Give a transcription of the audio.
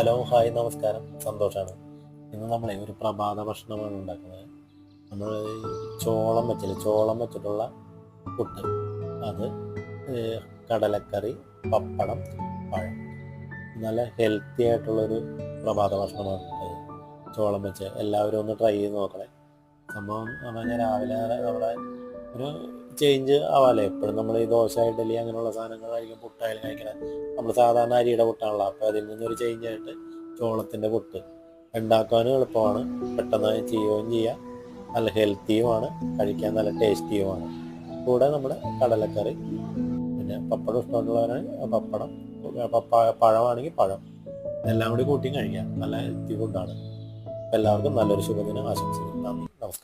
Hello, hi, നമസ്കാരം. സന്തോഷമാണ്. ഇന്ന് നമ്മളെ ഒരു പ്രഭാത ഭക്ഷണമാണ് ഉണ്ടാക്കുന്നത്. നമ്മൾ ചോളം വെച്ചിട്ടുള്ള പുട്ട്, അത് കടലക്കറി, പപ്പടം, പഴം. നല്ല ഹെൽത്തി ആയിട്ടുള്ളൊരു പ്രഭാത ഭക്ഷണമാണ് ഇത്. ചോളം വെച്ച് എല്ലാവരും ഒന്ന് ട്രൈ ചെയ്ത് നോക്കണേ. സംഭവം എന്ന് പറഞ്ഞാൽ രാവിലെ നമ്മുടെ ഒരു ചേഞ്ച് ആവാമല്ലോ. എപ്പോഴും നമ്മൾ ഈ ദോശ, ഇഡലി അങ്ങനെയുള്ള സാധനങ്ങൾ കഴിക്കും, പുട്ടായാലും കഴിക്കണം. നമ്മൾ സാധാരണ അരിയുടെ പുട്ടാണല്ലോ. അപ്പോൾ അതിൽ നിന്നൊരു ചേഞ്ച് ആയിട്ട് ചോളത്തിൻ്റെ പുട്ട് ഉണ്ടാക്കാനും എളുപ്പമാണ്, പെട്ടെന്ന് ചെയ്യുകയും ചെയ്യാം, നല്ല ഹെൽത്തിയുമാണ്, കഴിക്കാൻ നല്ല ടേസ്റ്റിയുമാണ്. കൂടെ നമ്മുടെ കടലക്കറി, പിന്നെ പപ്പടം ഇഷ്ടമുള്ളവരാണെങ്കിൽ പപ്പടം, പഴമാണെങ്കിൽ പഴം, എല്ലാം കൂടി കൂട്ടിയും കഴിക്കാം. നല്ല ഹെൽത്തി ഫുഡാണ്. എല്ലാവർക്കും നല്ലൊരു ശുഭദിനം ആശംസിക്കുന്നു.